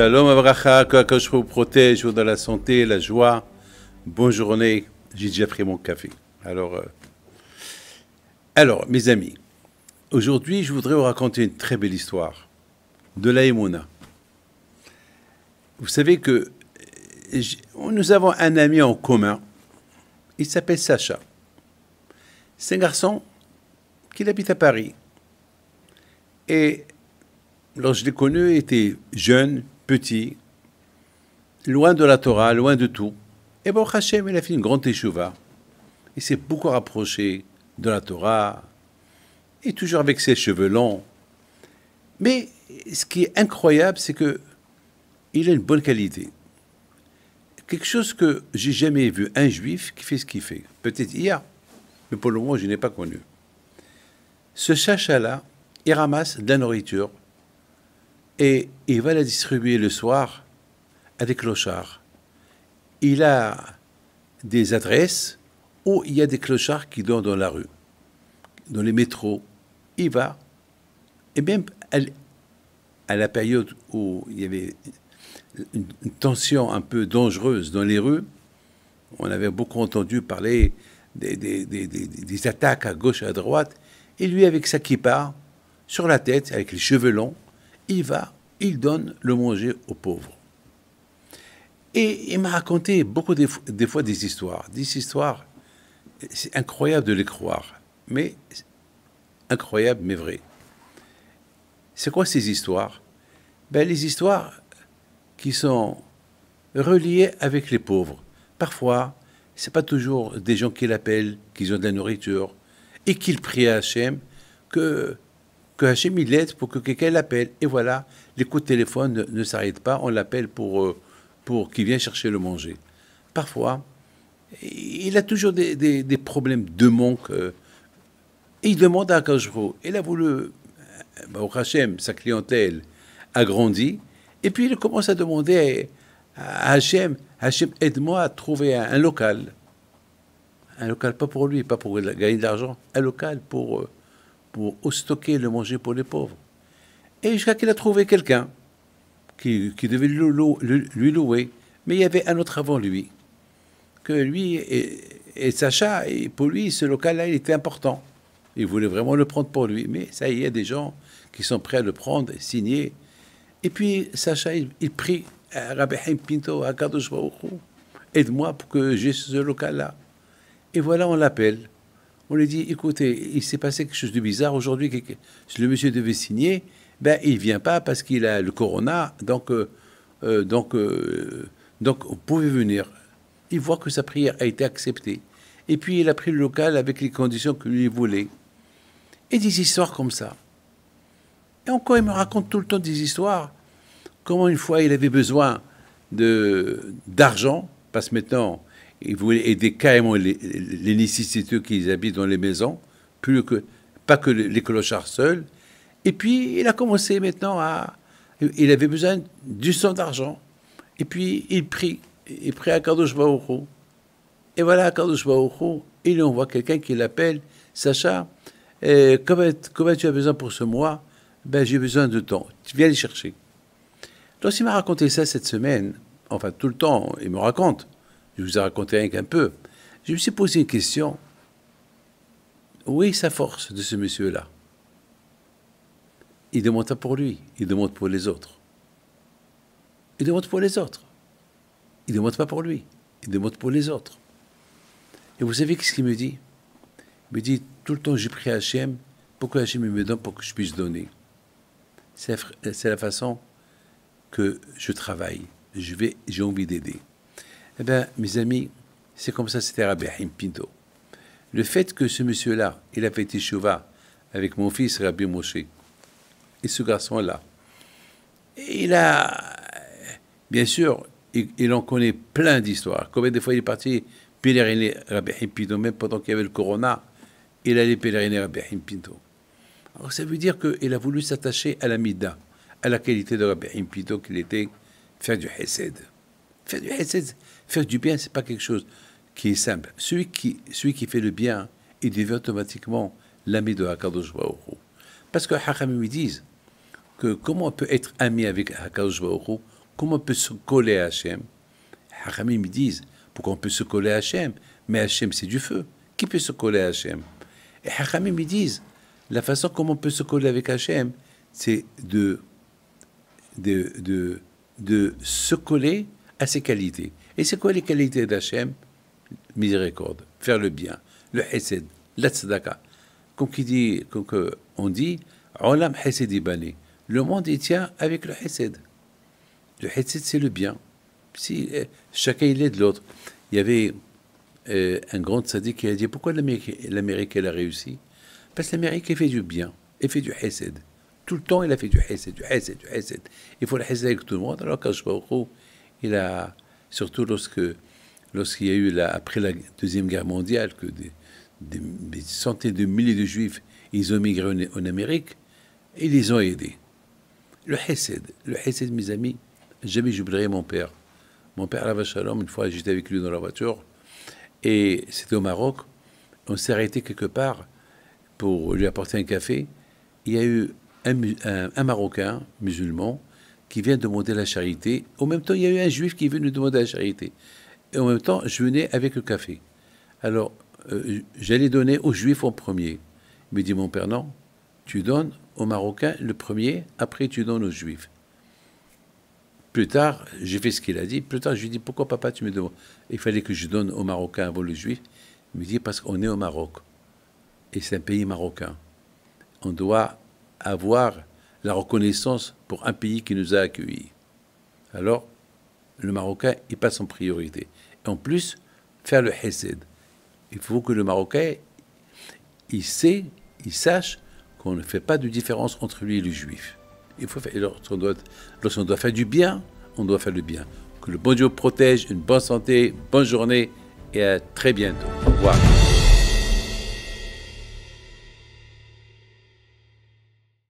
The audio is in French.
Shalom Avracha, que Akadosh vous protège, vous dans la santé, la joie. Bonne journée, j'ai déjà pris mon café. Alors, mes amis, aujourd'hui, je voudrais vous raconter une très belle histoire de la Emouna. Vous savez que nous avons un ami en commun, il s'appelle Sacha. C'est un garçon qui habite à Paris. Et lorsque je l'ai connu, il était jeune, petit, loin de la Torah, loin de tout. Et Baruch Hashem, il a fait une grande teshuva. Il s'est beaucoup rapproché de la Torah, et toujours avec ses cheveux longs. Mais ce qui est incroyable, c'est que il a une bonne qualité. Quelque chose que j'ai jamais vu, un juif qui fait ce qu'il fait. Peut-être hier, mais pour le moment, je n'ai pas connu. Ce chacha-là, il ramasse de la nourriture et il va la distribuer le soir à des clochards. Il a des adresses où il y a des clochards qui donnent dans la rue, dans les métros. Il va, et même à la période où il y avait une tension un peu dangereuse dans les rues, on avait beaucoup entendu parler des attaques à gauche et à droite, et lui, avec sa kippa sur la tête, avec les cheveux longs, il va, il donne le manger aux pauvres. Et il m'a raconté beaucoup des fois des histoires. Des histoires, c'est incroyable de les croire, mais incroyable mais vrai. C'est quoi ces histoires? Ben, les histoires qui sont reliées avec les pauvres. Parfois, c'est pas toujours des gens qui l'appellent, qui ont de la nourriture, et qu'ils prient à Hachem que Hachem il aide pour que quelqu'un l'appelle. Et voilà, les coups de téléphone ne s'arrêtent pas, on l'appelle pour qu'il vienne chercher le manger. Parfois, il a toujours des problèmes de manque. Et il demande à Akadosh Baruch Hu. Il a voulu, Baruch Hachem, sa clientèle a grandi, et puis il commence à demander à Hachem, Hachem, aide-moi à trouver un local. Un local, pas pour lui, pas pour gagner de l'argent, un local pour stocker le manger pour les pauvres. Et jusqu'à qu'il a trouvé quelqu'un qui devait lui louer, mais il y avait un autre avant lui, que lui et Sacha, et pour lui, ce local-là, il était important. Il voulait vraiment le prendre pour lui, mais ça, il y a des gens qui sont prêts à le prendre, signer. Et puis, Sacha, il prie à Rabbi Haim Pinto, à Kadosh Baruch Hu, aide-moi pour que j'ai ce local-là. Et voilà, on l'appelle. On lui dit, écoutez, il s'est passé quelque chose de bizarre. Aujourd'hui, si le monsieur devait signer, ben, il ne vient pas parce qu'il a le corona. Donc, vous pouvez venir. Il voit que sa prière a été acceptée. Et puis, il a pris le local avec les conditions que lui voulait. Et des histoires comme ça. Et encore, il me raconte tout le temps des histoires. Comment une fois, il avait besoin d'argent, parce que maintenant, il voulait aider carrément les nécessiteux qui habitent dans les maisons, pas que les clochards seuls. Et puis, il a commencé maintenant il avait besoin du sang d'argent. Et puis, il prie à Kadosh Baruch Hu. Et voilà, Kadosh Baruch Hu, il envoie quelqu'un qui l'appelle, Sacha, comment tu as besoin pour ce mois? Ben, j'ai besoin de temps. Tu viens les chercher. Donc, il m'a raconté ça cette semaine, enfin, tout le temps, il me raconte. Je vous ai raconté rien qu'un peu. Je me suis posé une question. Où est sa force de ce monsieur-là? Il demande pas pour lui, il demande pour les autres. Il demande pour les autres. Il demande pas pour lui, il demande pour les autres. Et vous savez ce qu'il me dit? Il me dit, tout le temps, j'ai prié à Hachem, pour que Hachem me donne, pour que je puisse donner. C'est la façon que je travaille. J'ai envie d'aider. Eh bien, mes amis, c'est comme ça, c'était Rabbi Haim Pinto. Le fait que ce monsieur-là, il a fait teshuva avec mon fils Rabbi Moshe, et ce garçon-là, il a, bien sûr, il en connaît plein d'histoires. Combien de fois il est parti pèleriner Rabbi Haim Pinto, même pendant qu'il y avait le corona, il allait pèleriner Rabbi Haim Pinto. Alors ça veut dire qu'il a voulu s'attacher à la mida, à la qualité de Rabbi Haim Pinto, qu'il était faire du hesed. Faire du hesed, faire du bien, c'est pas quelque chose qui est simple. Celui qui fait le bien, il devient automatiquement l'ami de Hakadosh Baruch Hu. Parce que Hachamim disent que comment on peut être ami avec Hakadosh Baruch Hu comment on peut se coller à Hachem. Hachamim me disent, pourquoi on peut se coller à Hachem? Mais Hachem, c'est du feu. Qui peut se coller à Hachem? Et Hachamim me disent, la façon comment on peut se coller avec Hachem, c'est de se coller à ses qualités. Et c'est quoi les qualités d'Hachem? Miséricorde, faire le bien, le hesed, la tzedaka. Comme on dit, Olam hesed ibani. Le monde, il tient avec le hesed. Le hesed, c'est le bien. Si chacun il aide l'autre. Il y avait un grand tzaddik qui a dit, pourquoi l'Amérique elle a réussi? Parce que l'Amérique, elle fait du bien, elle fait du hesed. Tout le temps, elle a fait du hesed, du hesed, du hesed. Il faut le hesed avec tout le monde. Alors qu'Akadosh Baruch Hu, il a, surtout lorsqu'il y a eu, après la Deuxième Guerre mondiale, que des centaines de milliers de Juifs, ils ont migré en Amérique, et ils les ont aidés. Le hesed, mes amis, jamais j'oublierai mon père. Mon père, Alav Shalom, une fois, j'étais avec lui dans la voiture, et c'était au Maroc. On s'est arrêté quelque part pour lui apporter un café. Il y a eu un Marocain musulman qui vient demander la charité. En même temps, il y a eu un Juif qui est venu demander la charité. Et en même temps, je venais avec le café. Alors, j'allais donner aux Juifs en premier. Il me dit, mon père, non, tu donnes aux Marocains le premier, après tu donnes aux Juifs. Plus tard, j'ai fait ce qu'il a dit. Plus tard, je lui ai dit, pourquoi papa tu me demandes? Il fallait que je donne aux Marocains avant les Juifs. Il me dit, parce qu'on est au Maroc. Et c'est un pays marocain. On doit avoir la reconnaissance pour un pays qui nous a accueillis. Alors, le Marocain, il passe en priorité. Et en plus, faire le hesed. Il faut que le Marocain, il sache qu'on ne fait pas de différence entre lui et le Juif. Il faut faire, lorsqu'on doit faire du bien, on doit faire le bien. Que le bon Dieu protège, une bonne santé, bonne journée et à très bientôt. Au revoir.